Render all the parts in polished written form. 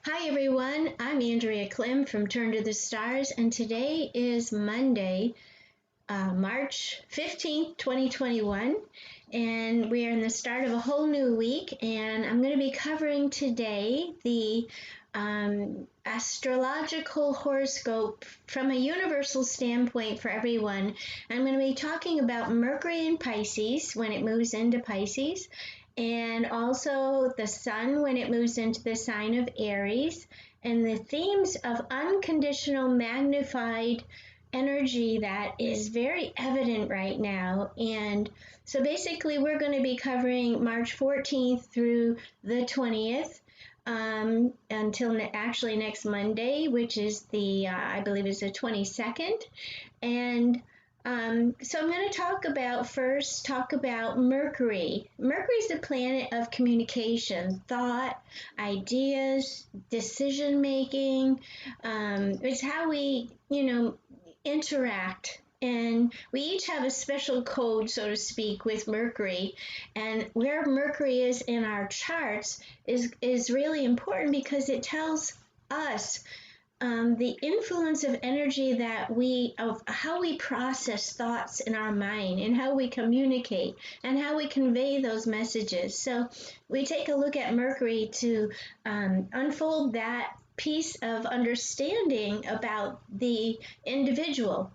Hi everyone, I'm Andrea Klim from Turn to the Stars, and today is Monday, March 15th, 2021, and we are in the start of a whole new week, and I'm going to be covering today the astrological horoscope from a universal standpoint for everyone. I'm going to be talking about Mercury in Pisces when it moves into Pisces, and also the sun when it moves into the sign of Aries, and the themes of unconditional magnified energy that is very evident right now. And so basically we're going to be covering March 14th through the 20th, until actually next Monday, which is I believe is the 22nd. And so I'm going to talk about Mercury. Mercury is the planet of communication, thought, ideas, decision making. It's how we, interact. And we each have a special code, so to speak, with Mercury. And where Mercury is in our charts is really important because it tells us the influence of energy of how we process thoughts in our mind and how we communicate and how we convey those messages. So we take a look at Mercury to unfold that piece of understanding about the individual.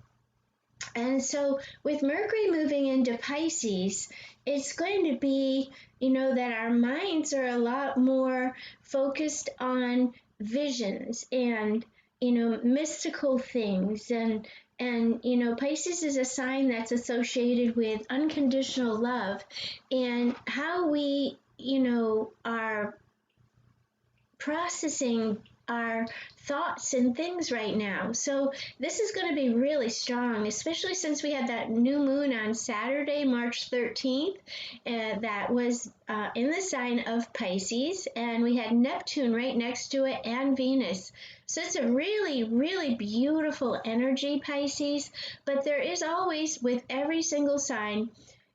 And so with Mercury moving into Pisces, it's going to be, that our minds are a lot more focused on visions and mystical things, and Pisces is a sign that's associated with unconditional love, and how we are processing our thoughts and things right now. So this is going to be really strong, especially since we had that new moon on Saturday, March 13th, that was in the sign of Pisces, and we had Neptune right next to it and Venus. So it's a really, really beautiful energy, Pisces, but there is always, with every single sign,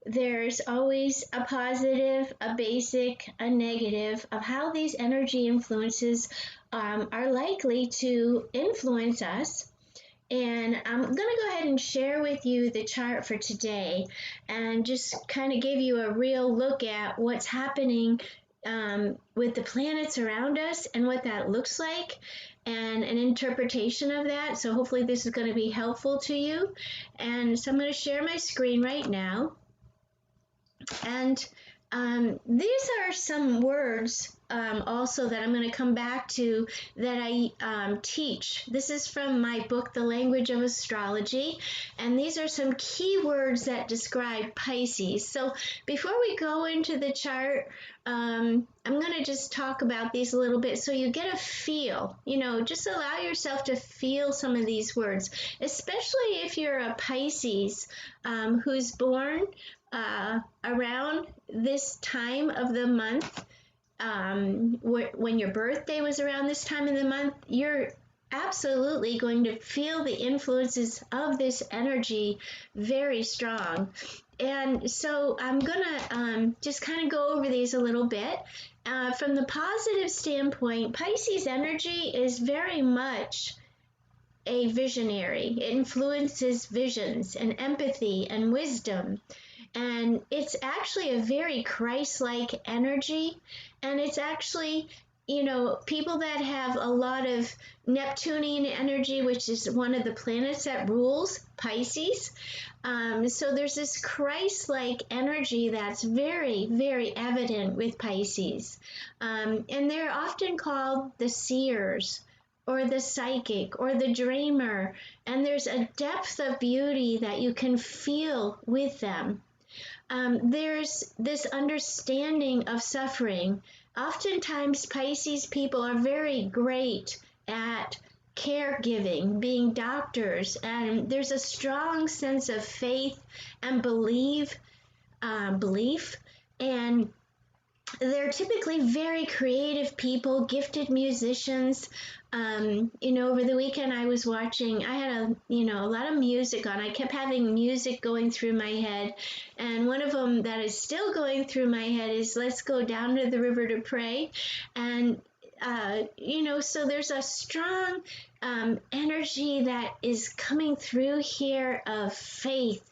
there's always a positive, a basic, a negative of how these energy influences are likely to influence us. And I'm going to go ahead and share with you the chart for today and just kind of give you a real look at what's happening with the planets around us and what that looks like, and an interpretation of that. So hopefully this is going to be helpful to you. And so I'm going to share my screen right now. And these are some words also that I'm going to come back to that I teach. This is from my book, The Language of Astrology, and these are some key words that describe Pisces. So before we go into the chart, I'm going to just talk about these a little bit so you get a feel, just allow yourself to feel some of these words, especially if you're a Pisces who's born around this time of the month, when your birthday was around this time of the month, you're absolutely going to feel the influences of this energy very strong. And so I'm gonna just kind of go over these a little bit. From the positive standpoint, Pisces energy is very much a visionary. It influences visions and empathy and wisdom. And it's actually a very Christ-like energy. And it's actually, people that have a lot of Neptunian energy, which is one of the planets that rules Pisces. So there's this Christ-like energy that's very, very evident with Pisces. And they're often called the seers, or the psychic, or the dreamer. And there's a depth of beauty that you can feel with them. There's this understanding of suffering. Oftentimes, Pisces people are very great at caregiving, being doctors, and there's a strong sense of faith and belief, and they're typically very creative people, gifted musicians. Over the weekend I was watching, I had a lot of music on. I kept having music going through my head. And one of them that is still going through my head is Let's Go Down to the River to Pray. And so there's a strong energy that is coming through here of faith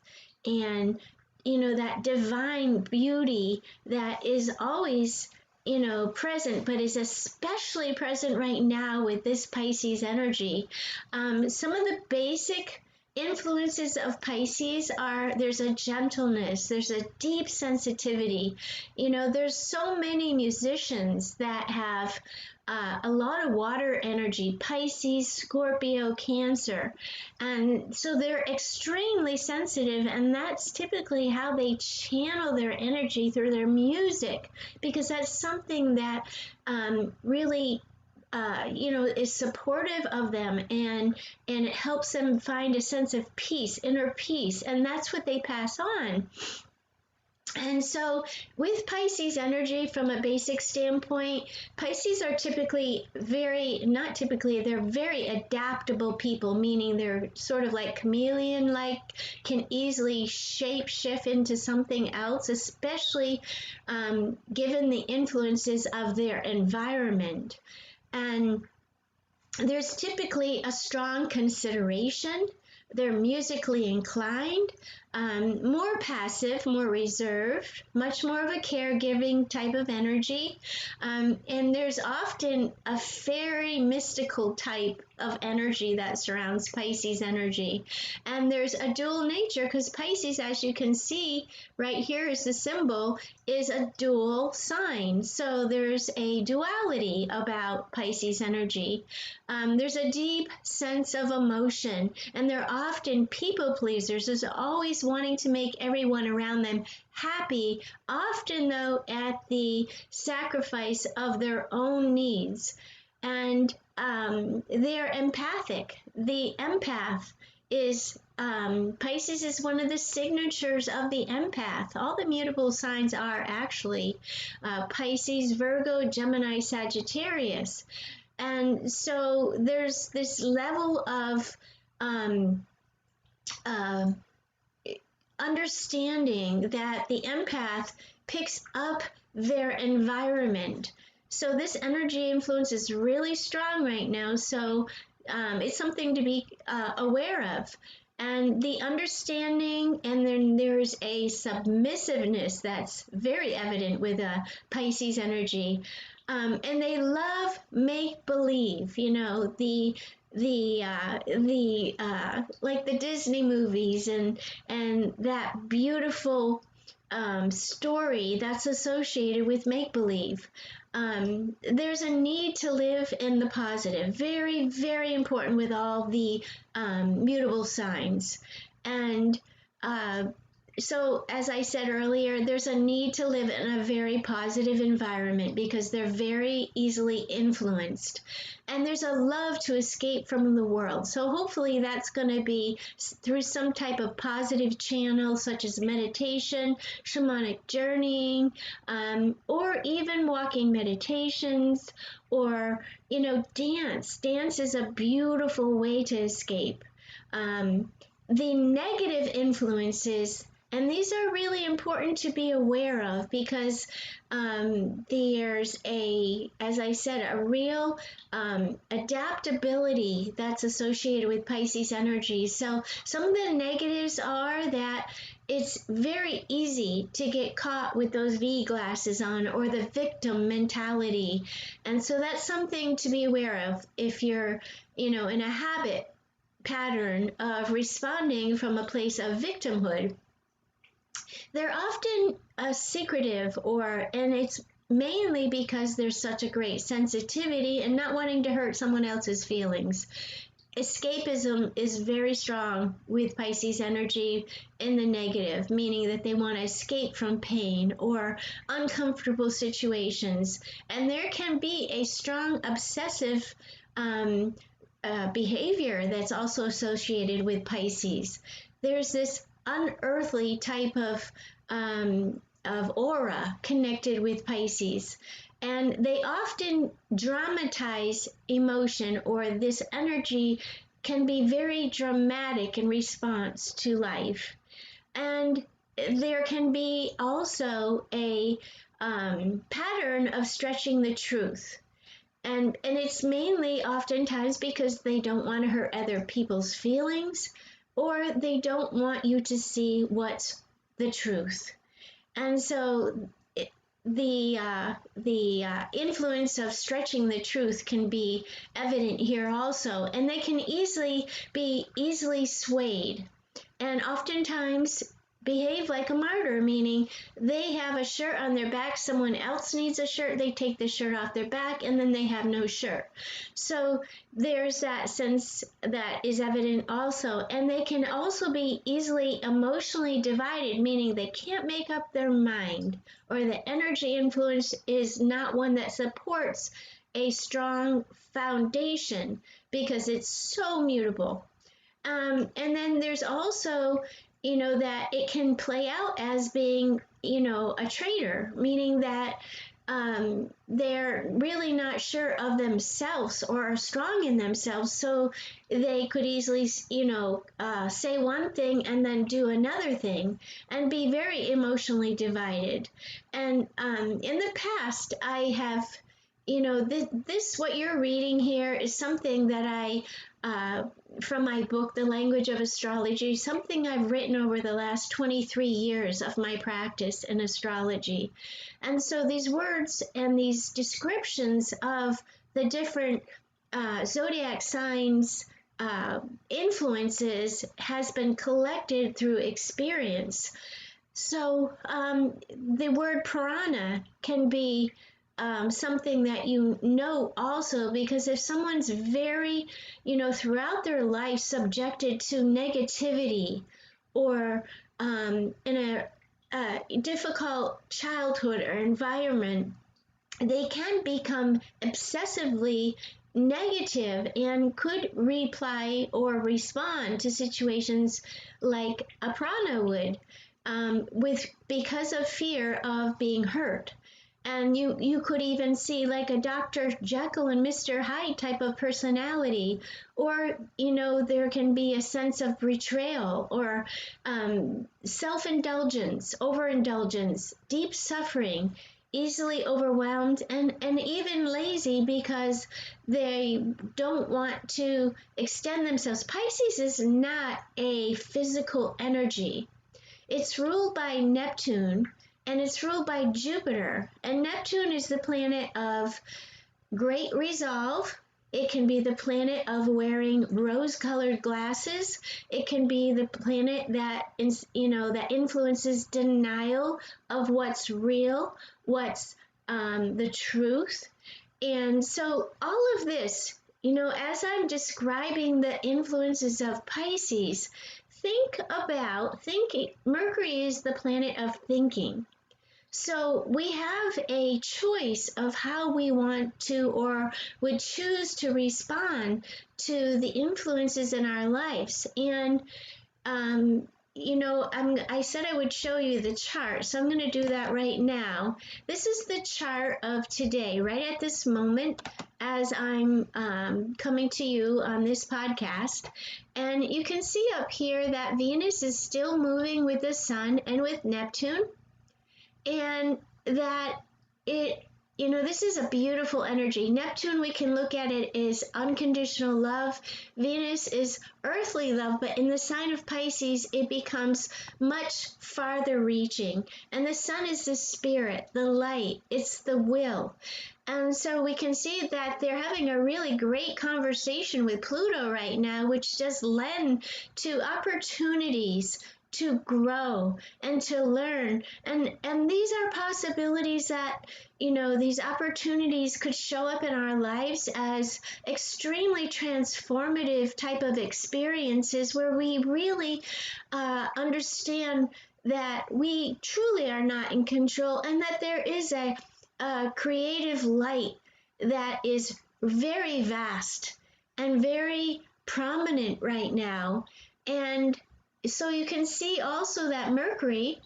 and, that divine beauty that is always, present, but is especially present right now with this Pisces energy. Some of the basic influences of Pisces are there's a gentleness, there's a deep sensitivity. There's so many musicians that have a lot of water energy, Pisces, Scorpio, Cancer. And so they're extremely sensitive, and that's typically how they channel their energy through their music, because that's something that really is supportive of them, and it helps them find a sense of peace, inner peace, and that's what they pass on. And so with Pisces energy, from a basic standpoint, Pisces are they're very adaptable people, meaning they're sort of like chameleon-like, can easily shape shift into something else, especially given the influences of their environment. And there's typically a strong consideration. They're musically inclined, more passive, more reserved, much more of a caregiving type of energy. And there's often a fairy mystical type of energy that surrounds Pisces energy. And there's a dual nature, because Pisces, as you can see right here is the symbol, is a dual sign. So there's a duality about Pisces energy. There's a deep sense of emotion, and they're often people pleasers. There's always wanting to make everyone around them happy, often though at the sacrifice of their own needs. And they're empathic. The empath is Pisces is one of the signatures of the empath. All the mutable signs are actually Pisces, Virgo, Gemini, Sagittarius. And so there's this level of understanding that the empath picks up their environment. So this energy influence is really strong right now. So it's something to be aware of. And the understanding, and then there's a submissiveness that's very evident with Pisces energy. And they love make believe, like the Disney movies and that beautiful story that's associated with make believe. There's a need to live in the positive, very, very important with all the mutable signs. And so, as I said earlier, there's a need to live in a very positive environment because they're very easily influenced. And there's a love to escape from the world. So hopefully that's going to be through some type of positive channel, such as meditation, shamanic journeying, or even walking meditations, or, dance. Dance is a beautiful way to escape. The negative influences, and these are really important to be aware of, because there's as I said, a real adaptability that's associated with Pisces energy. So some of the negatives are that it's very easy to get caught with those V glasses on, or the victim mentality. And so that's something to be aware of if you're, in a habit pattern of responding from a place of victimhood. They're often secretive, and it's mainly because there's such a great sensitivity and not wanting to hurt someone else's feelings. Escapism is very strong with Pisces energy in the negative, meaning that they want to escape from pain or uncomfortable situations. And there can be a strong obsessive behavior that's also associated with Pisces. There's this unearthly type of aura connected with Pisces, and they often dramatize emotion, or this energy can be very dramatic in response to life. And there can be also a pattern of stretching the truth. And it's mainly oftentimes because they don't want to hurt other people's feelings, or they don't want you to see what's the truth. And so the influence of stretching the truth can be evident here also, and they can be easily swayed, and oftentimes behave like a martyr, meaning they have a shirt on their back, someone else needs a shirt, they take the shirt off their back, and then they have no shirt. So there's that sense that is evident also. And they can also be easily emotionally divided, meaning they can't make up their mind, or the energy influence is not one that supports a strong foundation because it's so mutable. And then there's also, that it can play out as being, a traitor, meaning that they're really not sure of themselves or are strong in themselves. So they could easily, say one thing and then do another thing and be very emotionally divided. And in the past, I have, this what you're reading here is something that from my book, The Language of Astrology, something I've written over the last 23 years of my practice in astrology. And so these words and these descriptions of the different zodiac signs influences has been collected through experience. So the word prana can be something that also, because if someone's very, throughout their life subjected to negativity, or in a difficult childhood or environment, they can become obsessively negative and could reply or respond to situations like a prana would, because of fear of being hurt. And you could even see like a Dr. Jekyll and Mr. Hyde type of personality, or there can be a sense of betrayal, or self-indulgence, overindulgence, deep suffering, easily overwhelmed, and even lazy because they don't want to extend themselves. Pisces is not a physical energy. It's ruled by Neptune, and it's ruled by Jupiter. And Neptune is the planet of great resolve. It can be the planet of wearing rose-colored glasses. It can be the planet that that influences denial of what's real, what's the truth. And so all of this, as I'm describing the influences of Pisces, think Mercury is the planet of thinking. So we have a choice of how we want to or would choose to respond to the influences in our lives. And, I said I would show you the chart, so I'm going to do that right now. This is the chart of today, right at this moment, as I'm coming to you on this podcast. And you can see up here that Venus is still moving with the Sun and with Neptune. And that this is a beautiful energy. Neptune, we can look at it as unconditional love. Venus is earthly love, but in the sign of Pisces, it becomes much farther reaching. And the Sun is the spirit, the light, it's the will. And so we can see that they're having a really great conversation with Pluto right now, which does lend to opportunities to grow and to learn. And these are possibilities that, these opportunities could show up in our lives as extremely transformative type of experiences where we really understand that we truly are not in control, and that there is a creative light that is very vast and very prominent right now. And so you can see also that Mercury,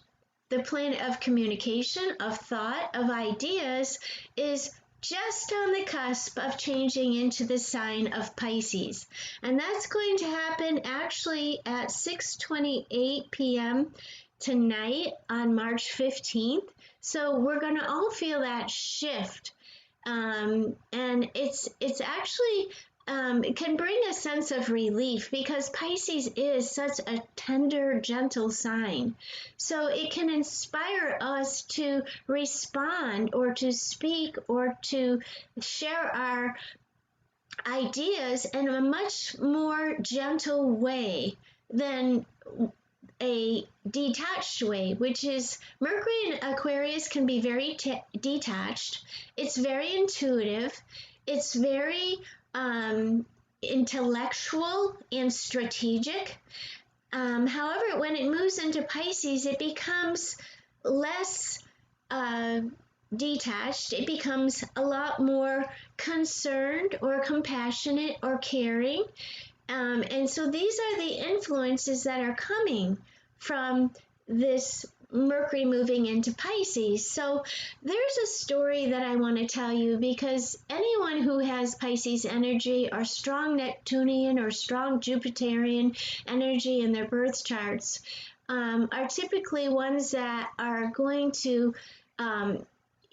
the planet of communication, of thought, of ideas, is just on the cusp of changing into the sign of Pisces. And that's going to happen actually at 6:28 p.m. tonight on March 15th. So we're going to all feel that shift And it's actually it can bring a sense of relief because Pisces is such a tender, gentle sign. So it can inspire us to respond or to speak or to share our ideas in a much more gentle way than a detached way, which is Mercury in Aquarius can be very detached. It's very intuitive. It's very intellectual and strategic. However, when it moves into Pisces, it becomes less detached. It becomes a lot more concerned or compassionate or caring. And so these are the influences that are coming from this Mercury moving into Pisces. So there's a story that I want to tell you because anyone who has Pisces energy or strong Neptunian or strong Jupiterian energy in their birth charts are typically ones that are going to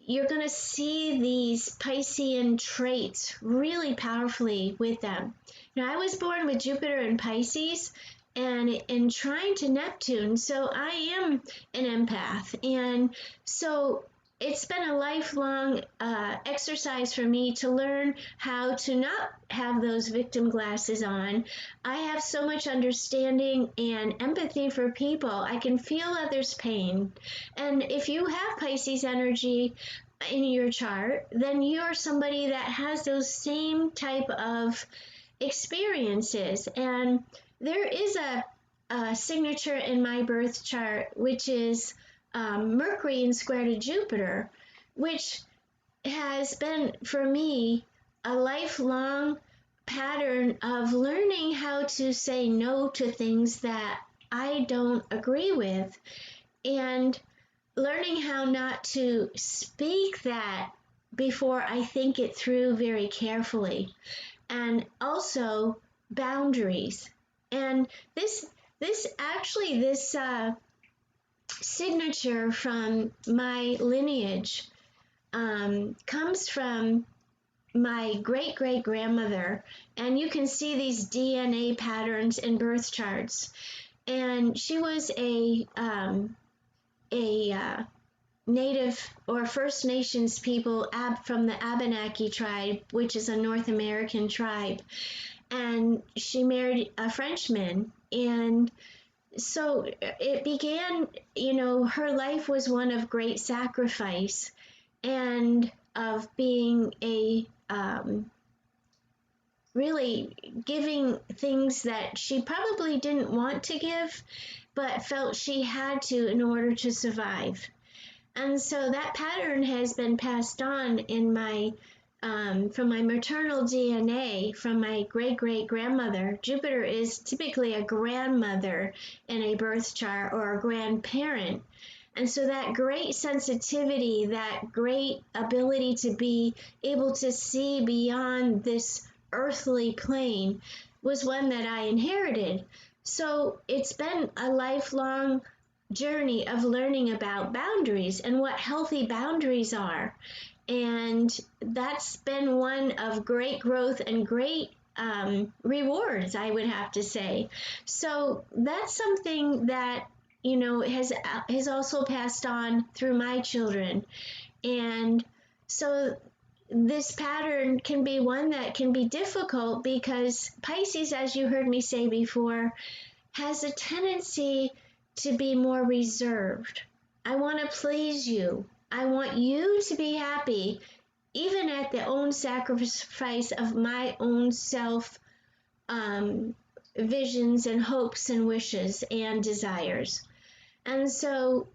you're going to see these Piscean traits really powerfully with them. Now, I was born with Jupiter in Pisces and in trine to Neptune, so I am an empath. And so it's been a lifelong exercise for me to learn how to not have those victim glasses on. I have so much understanding and empathy for people. I can feel others' pain. And if you have Pisces energy in your chart, then you're somebody that has those same type of experiences. And there is a signature in my birth chart, which is Mercury in square to Jupiter, which has been for me a lifelong pattern of learning how to say no to things that I don't agree with and learning how not to speak that before I think it through very carefully, and also boundaries. And this signature from my lineage comes from my great great grandmother, and you can see these DNA patterns in birth charts. And she was a Native or First Nations people from the Abenaki tribe, which is a North American tribe, and she married a Frenchman. And so it began, her life was one of great sacrifice and of being a really giving things that she probably didn't want to give, but felt she had to in order to survive. And so that pattern has been passed on in my from my maternal DNA from my great great grandmother. Jupiter is typically a grandmother in a birth chart or a grandparent. And so that great sensitivity, that great ability to be able to see beyond this earthly plane was one that I inherited. So it's been a lifelong journey of learning about boundaries and what healthy boundaries are. And that's been one of great growth and great rewards, I would have to say. So that's something that has also passed on through my children. And so this pattern can be one that can be difficult because Pisces, as you heard me say before, has a tendency to be more reserved. I want to please you. I want you to be happy, even at the own sacrifice of my own self visions and hopes and wishes and desires. And so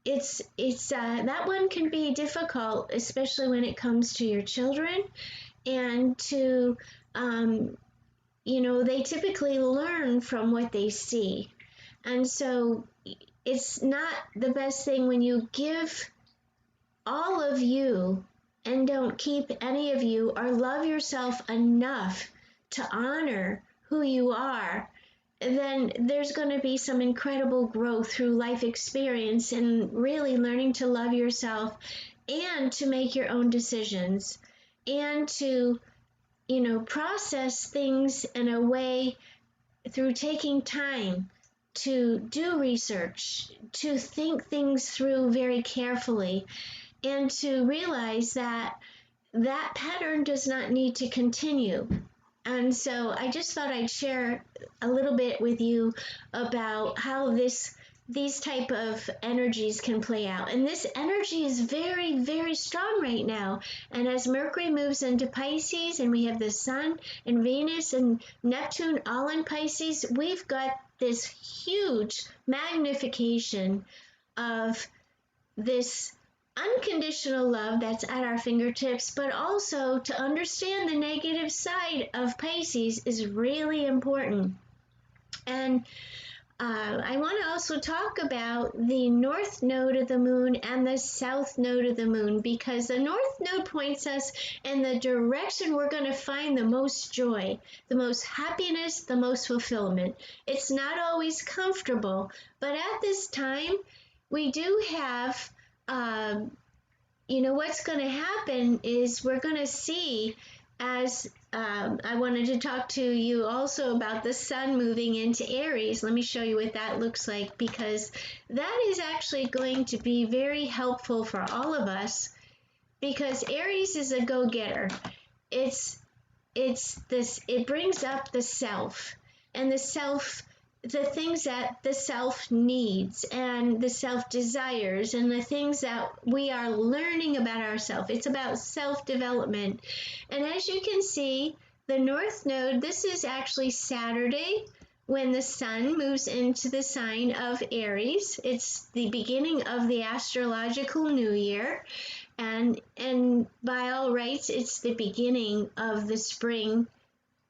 it's that one can be difficult, especially when it comes to your children, and to they typically learn from what they see. And so it's not the best thing when you give all of you and don't keep any of you or love yourself enough to honor who you are. Then there's going to be some incredible growth through life experience and really learning to love yourself and to make your own decisions and to, process things in a way through taking time to do research, to think things through very carefully, and to realize that that pattern does not need to continue. And so I just thought I'd share a little bit with you about how these type of energies can play out. And this energy is very, very strong right now. And as Mercury moves into Pisces and we have the Sun and Venus and Neptune all in Pisces, we've got this huge magnification of this unconditional love that's at our fingertips, but also to understand the negative side of Pisces is really important. And I want to also talk about the north node of the moon and the south node of the moon, because the north node points us in the direction we're going to find the most joy, the most happiness, the most fulfillment. It's not always comfortable, but at this time, we do have what's going to happen is we're going to see, as I wanted to talk to you also about the sun moving into Aries. Let me show you what that looks like, because that is actually going to be very helpful for all of us, because Aries is a go-getter. It brings up the self, and the things that the self needs and the self desires and the things that we are learning about ourselves. It's about self-development. And as you can see, the north node, this is actually Saturday when the sun moves into the sign of Aries. It's the beginning of the astrological new year. And by all rights, it's the beginning of the spring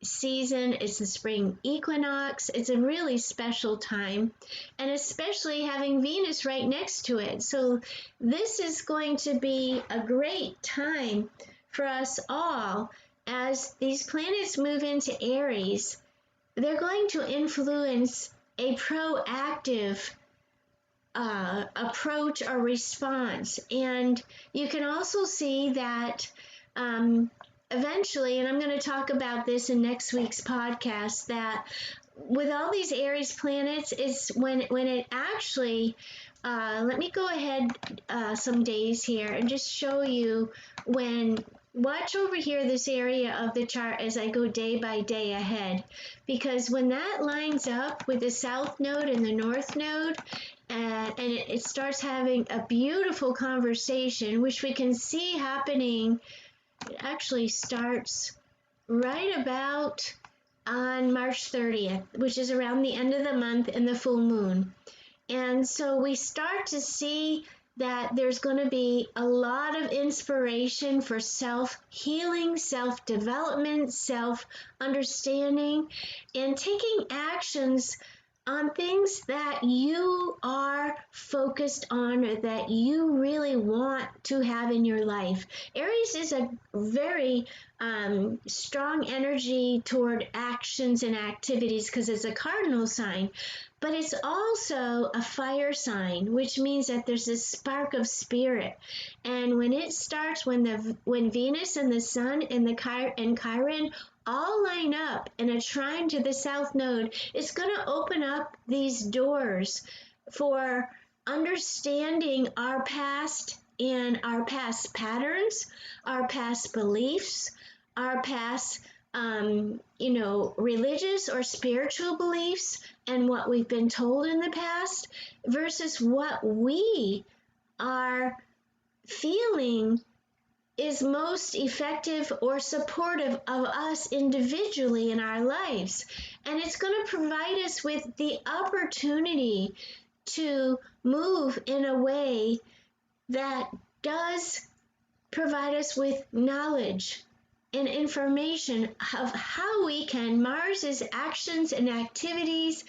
season. It's the spring equinox. It's a really special time, and especially having Venus right next to it. So this is going to be a great time for us all. As these planets move into Aries, they're going to influence a proactive approach or response. And you can also see that eventually, and I'm going to talk about this in next week's podcast, that with all these Aries planets, is when it actually, let me go ahead some days here and just show you watch over here this area of the chart as I go day by day ahead, because when that lines up with the south node and the north node, and it starts having a beautiful conversation, which we can see happening. It actually starts right about on March 30th, which is around the end of the month and the full moon. And so we start to see that there's going to be a lot of inspiration for self-healing, self-development, self-understanding, and taking actions on things that you are focused on or that you really want to have in your life. Aries is a very strong energy toward actions and activities because it's a cardinal sign, but it's also a fire sign, which means that there's a spark of spirit. And when it starts, when Venus and the Sun and Chiron all line up in a trine to the south node, it's going to open up these doors for understanding our past and our past patterns, our past beliefs, our past, religious or spiritual beliefs, and what we've been told in the past versus what we are feeling is most effective or supportive of us individually in our lives. And it's going to provide us with the opportunity to move in a way that does provide us with knowledge and information of how we can Mars's actions and activities,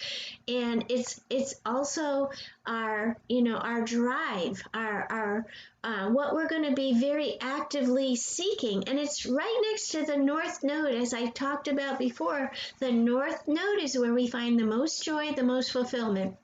and it's also our our drive, our what we're going to be very actively seeking. And it's right next to the north node, as I talked about before. The north node is where we find the most joy, the most fulfillment.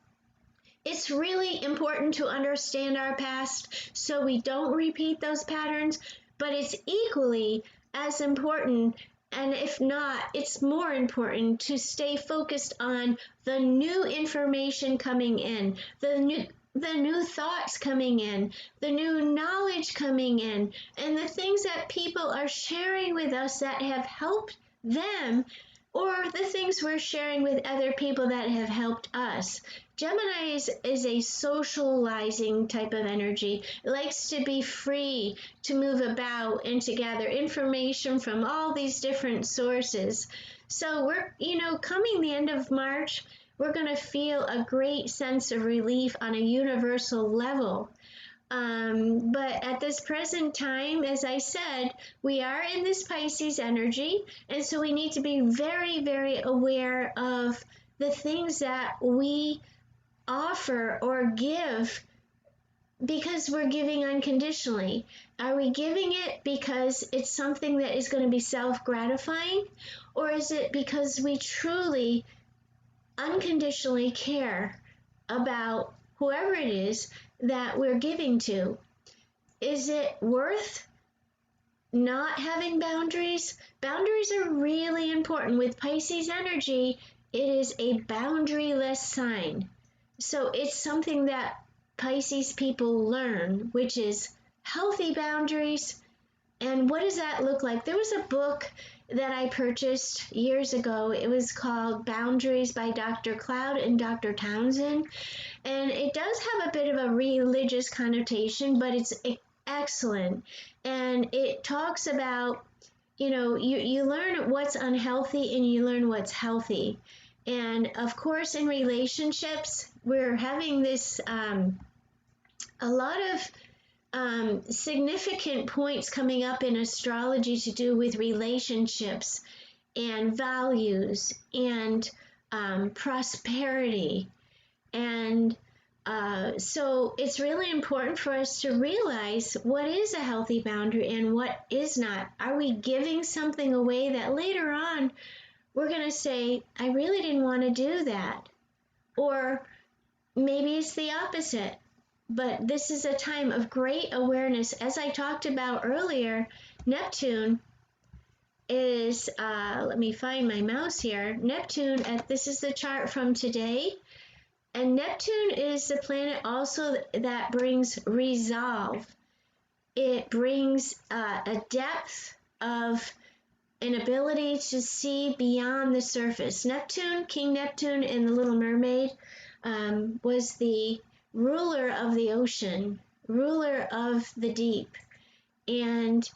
It's really important to understand our past so we don't repeat those patterns, but it's equally as important, and if not, it's more important to stay focused on the new information coming in, the new thoughts coming in, the new knowledge coming in, and the things that people are sharing with us that have helped them, or the things we're sharing with other people that have helped us. Gemini is a socializing type of energy. It likes to be free, to move about and to gather information from all these different sources. So we're, coming the end of March, we're going to feel a great sense of relief on a universal level. But at this present time, as I said, we are in this Pisces energy, and so we need to be very, very aware of the things that we offer or give, because we're giving unconditionally. Are we giving it because it's something that is going to be self-gratifying, or is it because we truly unconditionally care about whoever it is that we're giving to? Is it worth not having boundaries? Boundaries are really important. With Pisces energy, it is a boundaryless sign. So it's something that Pisces people learn, which is healthy boundaries. And what does that look like? There was a book that I purchased years ago. It was called Boundaries by Dr. Cloud and Dr. Townsend. And it does have a bit of a religious connotation, but it's excellent. And it talks about, you learn what's unhealthy and you learn what's healthy. And of course, in relationships, we're having this, a lot of significant points coming up in astrology to do with relationships and values and prosperity. And so it's really important for us to realize what is a healthy boundary and what is not. Are we giving something away that later on we're going to say, I really didn't want to do that? Or maybe it's the opposite. But this is a time of great awareness. As I talked about earlier, Neptune is, let me find my mouse here. Neptune, this is the chart from today. And Neptune is the planet also that brings resolve. It brings a depth of an ability to see beyond the surface. Neptune, King Neptune in The Little Mermaid, was the ruler of the ocean, ruler of the deep. And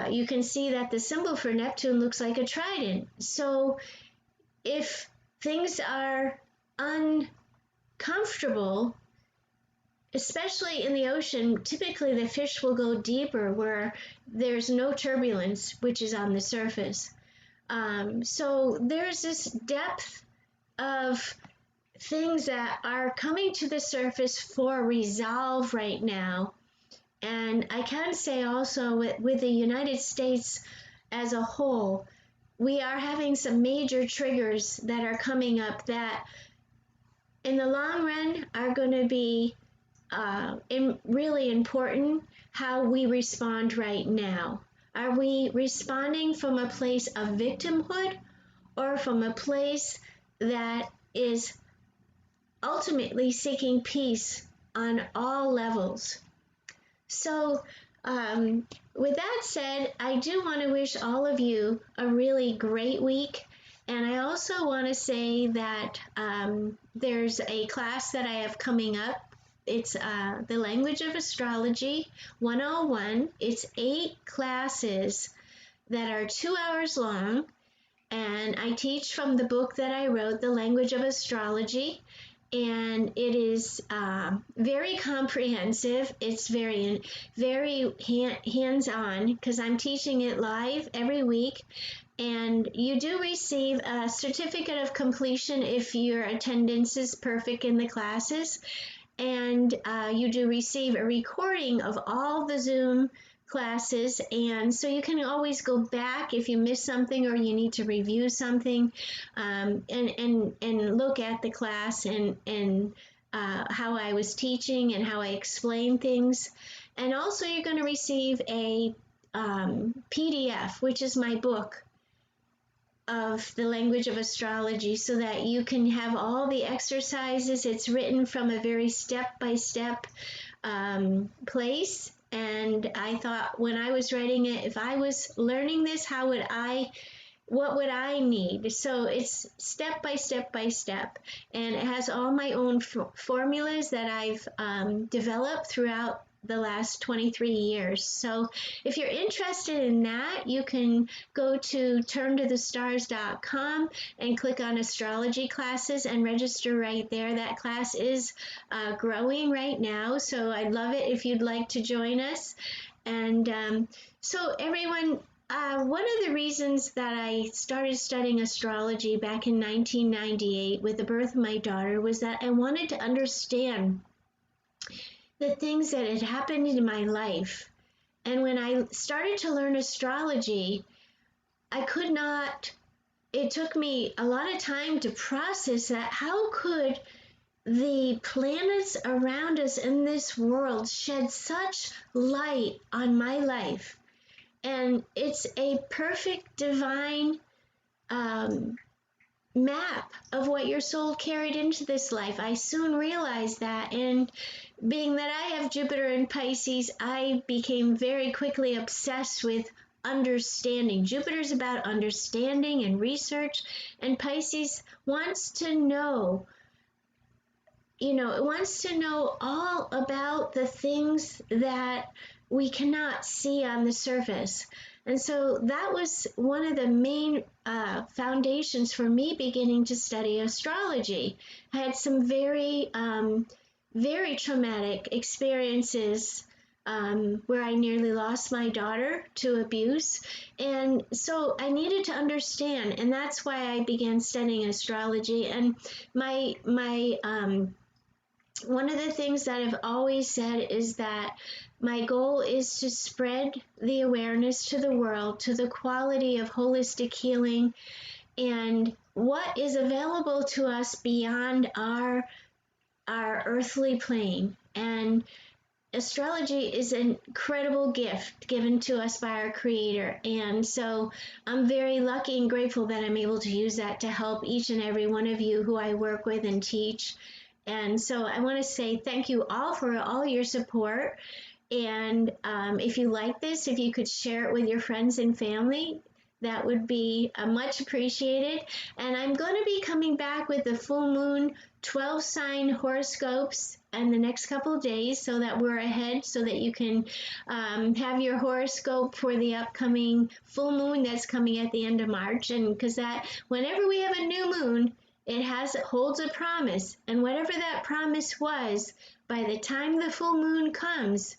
you can see that the symbol for Neptune looks like a trident. So if things are uncomfortable, especially in the ocean, typically the fish will go deeper where there's no turbulence, which is on the surface. So there's this depth of things that are coming to the surface for resolve right now. And I can say also with the United States as a whole, we are having some major triggers that are coming up that in the long run are going to be really important how we respond right now. Are we responding from a place of victimhood or from a place that is ultimately seeking peace on all levels? So with that said, I do want to wish all of you a really great week. And I also want to say that there's a class that I have coming up. It's the Language of Astrology 101. It's 8 classes that are 2 hours long. And I teach from the book that I wrote, The Language of Astrology. And it is very comprehensive. It's very, very hands-on because I'm teaching it live every week. And you do receive a certificate of completion if your attendance is perfect in the classes. And you do receive a recording of all the Zoom classes, and so you can always go back if you miss something or you need to review something, and look at the class and how I was teaching and how I explain things. And also you're going to receive a PDF, which is my book of the language of astrology, so that you can have all the exercises. It's written from a very step-by-step place. And I thought when I was writing it, if I was learning this, what would I need? So it's step by step by step, and it has all my own formulas that I've developed throughout the last 23 years. So if you're interested in that, you can go to turntothestars.com and click on astrology classes and register right there. That class is growing right now, so I'd love it if you'd like to join us. And so everyone, one of the reasons that I started studying astrology back in 1998 with the birth of my daughter was that I wanted to understand the things that had happened in my life. And when I started to learn astrology, it took me a lot of time to process that. How could the planets around us in this world shed such light on my life? And it's a perfect divine map of what your soul carried into this life. I soon realized that, and being that I have Jupiter in Pisces, I became very quickly obsessed with understanding. Jupiter's about understanding and research, and Pisces wants to know, it wants to know all about the things that we cannot see on the surface. And so that was one of the main foundations for me beginning to study astrology. I had some very, very traumatic experiences where I nearly lost my daughter to abuse. And so I needed to understand, and that's why I began studying astrology. And one of the things that I've always said is that my goal is to spread the awareness to the world, to the quality of holistic healing and what is available to us beyond our earthly plane. And astrology is an incredible gift given to us by our Creator. And so I'm very lucky and grateful that I'm able to use that to help each and every one of you who I work with and teach. And so I want to say thank you all for all your support. And if you like this, if you could share it with your friends and family, that would be much appreciated. And I'm going to be coming back with the full moon 12 sign horoscopes in the next couple of days, so that we're ahead, so that you can have your horoscope for the upcoming full moon that's coming at the end of March. And because that whenever we have a new moon, it holds a promise, and whatever that promise was, by the time the full moon comes,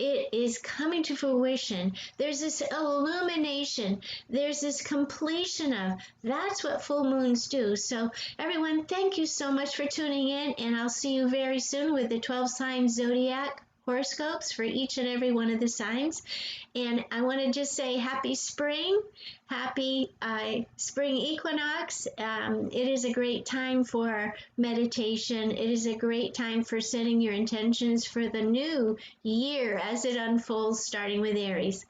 it is coming to fruition. There's this illumination. There's this completion of. That's what full moons do. So everyone, thank you so much for tuning in, and I'll see you very soon with the 12 sign zodiac horoscopes for each and every one of the signs. And I want to just say happy spring, happy spring equinox. It is a great time for meditation. It is a great time for setting your intentions for the new year as it unfolds, starting with Aries.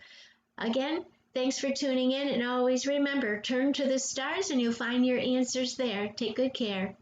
Again, thanks for tuning in, and always remember, turn to the stars and you'll find your answers there. Take good care.